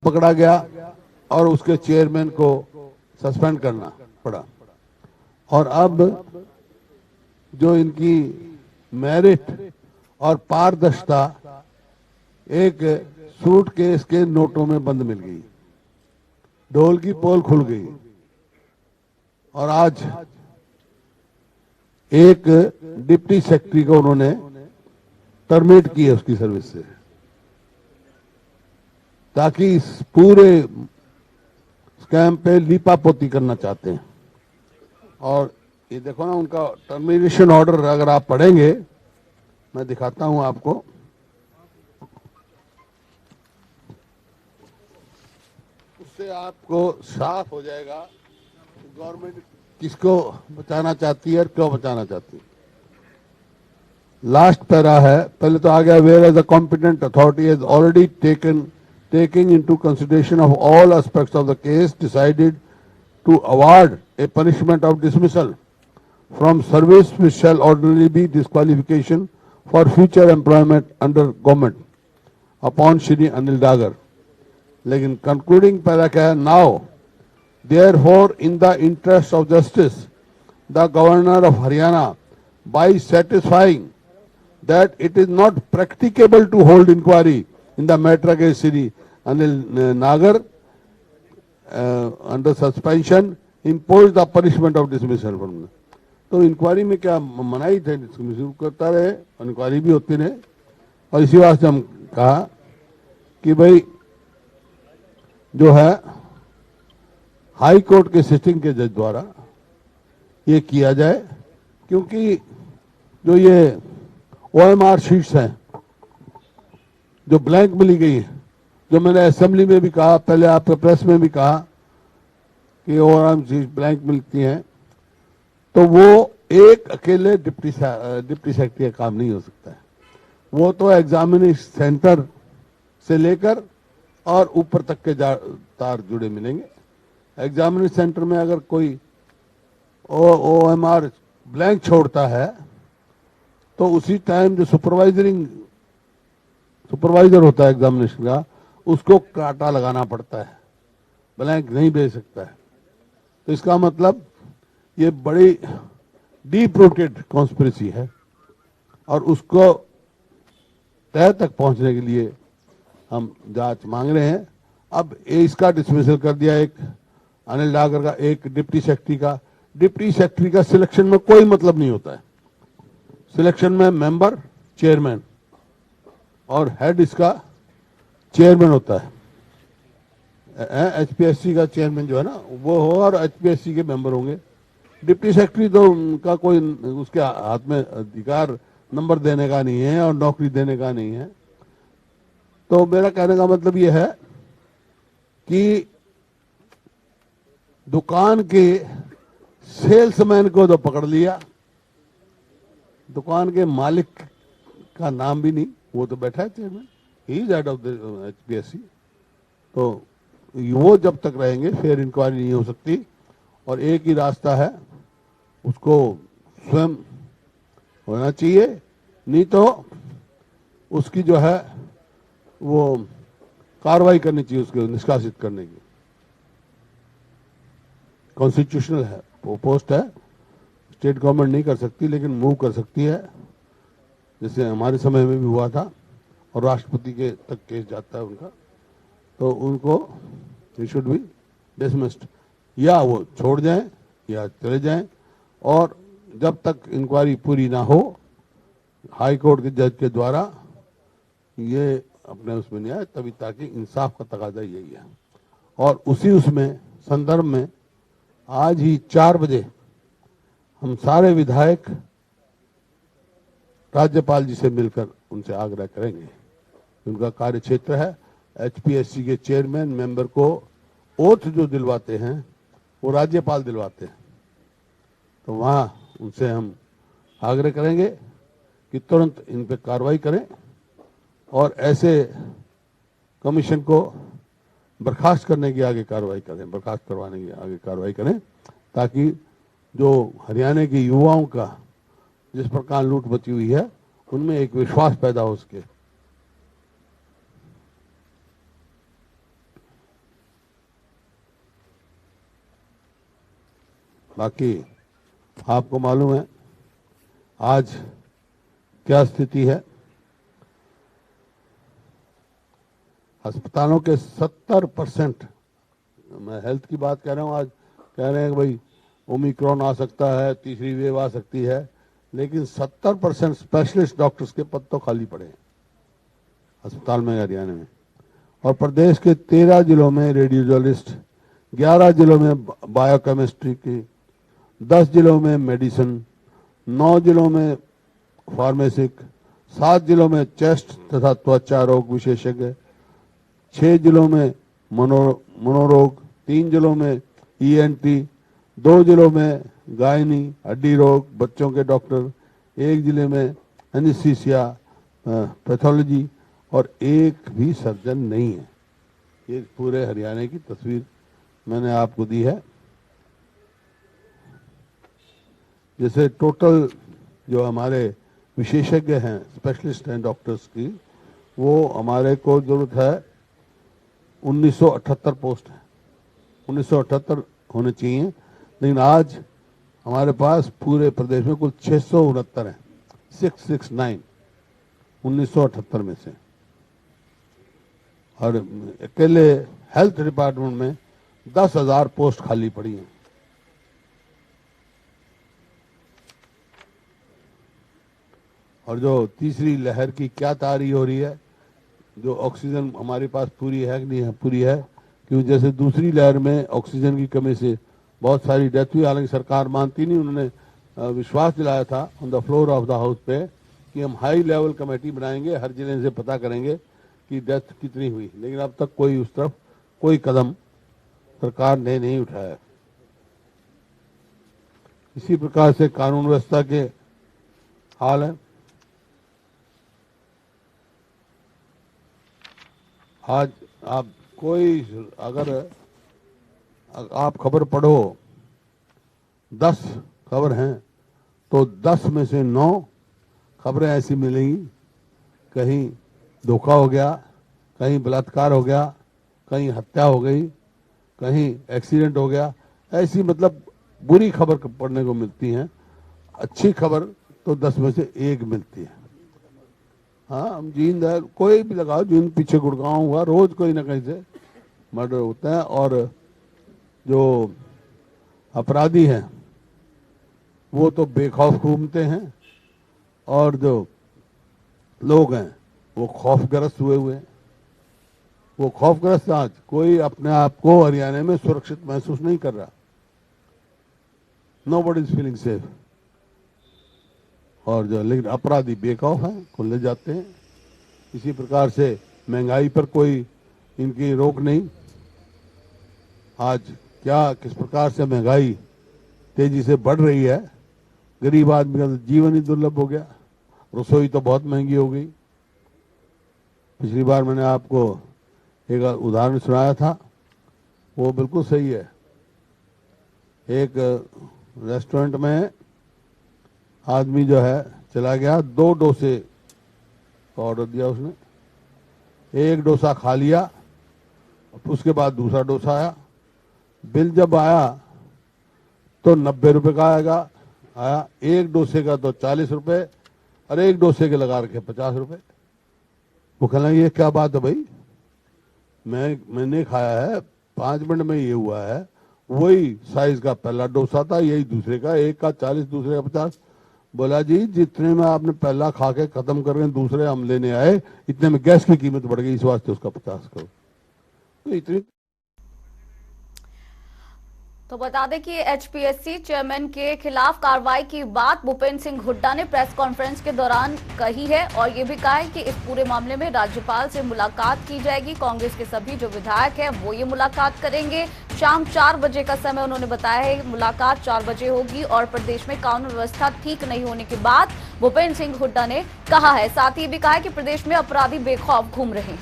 पकड़ा गया और उसके चेयरमैन को सस्पेंड करना पड़ा। और अब जो इनकी मेरिट और पारदर्शिता एक सूटकेस के नोटों में बंद मिल गई, ढोल की पोल खुल गई। और आज एक डिप्टी सेक्रेटरी को उन्होंने टर्मिनेट की है उसकी सर्विस से, ताकि इस पूरे स्कैम पे लीपापोती करना चाहते हैं। और ये देखो ना, उनका टर्मिनेशन ऑर्डर अगर आप पढ़ेंगे, मैं दिखाता हूं आपको, उससे आपको साफ हो जाएगा कि गवर्नमेंट किसको बचाना चाहती है और क्यों बचाना चाहती है। लास्ट पैरा है, पहले तो आ गया, whereas the competent authority has already taking into consideration of all aspects of the case decided to award a punishment of dismissal from service which shall ordinarily be disqualification for future employment under government upon Shri Anil Dagar. लेकिन concluding para क्या है, now therefore in the interest of justice the governor of Haryana, by satisfying that it is not practicable to hold inquiry in the matter against Shri Anil Nagar under suspension impose the punishment of dismissal from. तो inquiry में क्या मनाही थे, dismissal करता रहे, inquiry भी होती रहे। और इसी वास्ते हम कहा कि भाई जो है हाई कोर्ट के सिटिंग के जज द्वारा ये किया जाए, क्योंकि जो ये OMR शीट्स हैं जो ब्लैंक मिली गई है, जो मैंने असेंबली में भी कहा, पहले आपके प्रेस में भी कहा कि OMR शीट ब्लैंक मिलती हैं, तो वो एक अकेले डिप्टी सेक्रेटरी का काम नहीं हो सकता है। वो तो एग्जामिनेशन सेंटर से लेकर और ऊपर तक के तार जुड़े मिलेंगे। एग्जामिनेशन सेंटर में अगर कोई OMR ब्लैंक छोड़ता है तो उसी टाइम जो सुपरवाइजर होता है एग्जामिनेशन का, उसको कांटा लगाना पड़ता है, ब्लैंक नहीं भेज सकता है। तो इसका मतलब ये बड़ी डीप रूटेड कॉन्स्पिरेसी है, और उसको तह तक पहुंचने के लिए हम जांच मांग रहे हैं। अब इसका डिसमिसल कर दिया, एक अनिल डागर का, एक डिप्टी सेक्रेटरी का। डिप्टी सेक्रेटरी का सिलेक्शन में कोई मतलब नहीं होता है। सिलेक्शन में मेंबर, चेयरमैन और हेड इसका चेयरमैन होता है। HPSC का चेयरमैन जो है ना वो हो, और HPSC के मेंबर होंगे। डिप्टी सेक्रेटरी तो उनका कोई उसके हाथ में अधिकार नंबर देने का नहीं है और नौकरी देने का नहीं है। तो मेरा कहने का मतलब ये है कि दुकान के सेल्समैन को तो पकड़ लिया, दुकान के मालिक का नाम भी नहीं, वो तो बैठा है chairman, he is head of the HPSC। तो वो जब तक रहेंगे फेयर इंक्वायरी नहीं हो सकती। और एक ही रास्ता है, उसको स्वयं होना चाहिए, नहीं तो उसकी जो है वो कार्रवाई करनी चाहिए, उसको निष्कासित करने की। कॉन्स्टिट्यूशनल है वो पोस्ट है, स्टेट गवर्नमेंट नहीं कर सकती, लेकिन मूव कर सकती है, जैसे हमारे समय में भी हुआ था, और राष्ट्रपति के तक केस जाता है उनका। तो उनको ही शुड बी डिसमिस्ड, या वो छोड़ जाएं या चले जाएं। और जब तक इंक्वायरी पूरी ना हो हाई कोर्ट के जज के द्वारा, ये अपने उसमें नहीं आए तभी, ताकि इंसाफ का तकाजा यही है। और उसी उसमें संदर्भ में आज ही 4 बजे हम सारे विधायक राज्यपाल जी से मिलकर उनसे आग्रह करेंगे। उनका कार्य क्षेत्र है, HPSC के चेयरमैन मेंबर को ओथ जो दिलवाते हैं वो राज्यपाल दिलवाते हैं। तो वहां उनसे हम आग्रह करेंगे कि तुरंत इन पे कार्रवाई करें और ऐसे कमीशन को बर्खास्त करने की आगे कार्रवाई करें, बर्खास्त करवाने की आगे कार्रवाई करें, ताकि जो हरियाणा के युवाओं का जिस प्रकार लूट मची हुई है उनमें एक विश्वास पैदा हो सके। बाकी आपको मालूम है आज क्या स्थिति है। अस्पतालों के 70%, मैं हेल्थ की बात कह रहा हूँ, आज कह रहे हैं कि भाई ओमिक्रॉन आ सकता है, तीसरी वेव आ सकती है, लेकिन 70% स्पेशलिस्ट डॉक्टर्स के पद तो खाली पड़े हैं अस्पताल में हरियाणा में। और प्रदेश के 13 जिलों में रेडियोलॉजिस्ट, 11 जिलों में बायोकेमिस्ट्री की, 10 जिलों में मेडिसिन, 9 जिलों में फार्मेसिक, 7 जिलों में चेस्ट तथा त्वचा रोग विशेषज्ञ, 6 जिलों में मनोरोग, 3 जिलों में ईएनटी, 2 जिलों में गायनी हड्डी रोग बच्चों के डॉक्टर, 1 जिले में एनेस्थीसिया पैथोलॉजी और 1 भी सर्जन नहीं है। ये पूरे हरियाणा की तस्वीर मैंने आपको दी है। जैसे टोटल जो हमारे विशेषज्ञ हैं, स्पेशलिस्ट हैं डॉक्टर्स की, वो हमारे को जरूरत है 1978 पोस्ट है, 1978 होने चाहिए, लेकिन आज हमारे पास पूरे प्रदेश में कुल 669 है, 669 1978 में से। और अकेले हेल्थ डिपार्टमेंट में 10,000 पोस्ट खाली पड़ी हैं। और जो तीसरी लहर की क्या तैयारी हो रही है, जो ऑक्सीजन हमारे पास पूरी है कि नहीं है, पूरी है, क्योंकि जैसे दूसरी लहर में ऑक्सीजन की कमी से बहुत सारी डेथ हुई, हालांकि सरकार मानती नहीं। उन्होंने विश्वास दिलाया था on the floor of the house पे कि हम हाई लेवल कमेटी बनाएंगे, हर जिले से पता करेंगे कि डेथ कितनी हुई, लेकिन अब तक कोई उस तरफ कोई कदम सरकार ने नहीं उठाया। इसी प्रकार से कानून व्यवस्था के हाल है। आज आप कोई अगर आप खबर पढ़ो, 10 खबर हैं तो 10 में से 9 खबरें ऐसी मिलेंगी, कहीं धोखा हो गया, कहीं बलात्कार हो गया, कहीं हत्या हो गई, कहीं एक्सीडेंट हो गया, ऐसी मतलब बुरी खबर पढ़ने को मिलती हैं। अच्छी खबर तो 10 में से 1 मिलती है। हाँ, हम जींद है, कोई भी लगाओ, जींद पीछे गुड़गांव हुआ, रोज कोई ना कहीं से मर्डर होता है। और जो अपराधी हैं वो तो बेखौफ घूमते हैं, और जो लोग हैं वो खौफग्रस्त हुए हैं। वो खौफग्रस्त, आज कोई अपने आप को हरियाणा में सुरक्षित महसूस नहीं कर रहा। Nobody is feeling safe. और जो लेकिन अपराधी बेखौफ हैं, खुले जाते हैं। इसी प्रकार से महंगाई पर कोई इनकी रोक नहीं। आज क्या किस प्रकार से महंगाई तेजी से बढ़ रही है, गरीब आदमी का जीवन ही दुर्लभ हो गया। रसोई तो बहुत महंगी हो गई। पिछली बार मैंने आपको एक उदाहरण सुनाया था, वो बिल्कुल सही है। एक रेस्टोरेंट में आदमी जो है चला गया, 2 डोसे का ऑर्डर दिया उसने, 1 डोसा खा लिया, उसके बाद दूसरा डोसा आया। बिल जब आया तो 90 रुपए का आया, 1 डोसे का तो 40 रुपए, और 1 डोसे के लगा रखे 50 रुपए। वो कहना ये क्या बात है भाई, मैंने खाया है, 5 मिनट में ये हुआ है, वही साइज का पहला डोसा था, यही दूसरे का, एक का 40 दूसरे का 50। बोला जी जितने में आपने पहला खा के खत्म कर रहे हैं, दूसरे हम लेने आए, इतने में गैस की कीमत बढ़ गई, इस वास्ते उसका 50 करो। तो इतनी तो बता दें कि एचपीएससी चेयरमैन के खिलाफ कार्रवाई की बात भूपेंद्र सिंह हुड्डा ने प्रेस कॉन्फ्रेंस के दौरान कही है, और ये भी कहा है कि इस पूरे मामले में राज्यपाल से मुलाकात की जाएगी। कांग्रेस के सभी जो विधायक हैं वो ये मुलाकात करेंगे। शाम 4 बजे का समय उन्होंने बताया है, मुलाकात 4 बजे होगी। और प्रदेश में कानून व्यवस्था ठीक नहीं होने की बात भूपेंद्र सिंह हुड्डा ने कहा है। साथ ही भी कहा है कि प्रदेश में अपराधी बेखौफ घूम रहे हैं।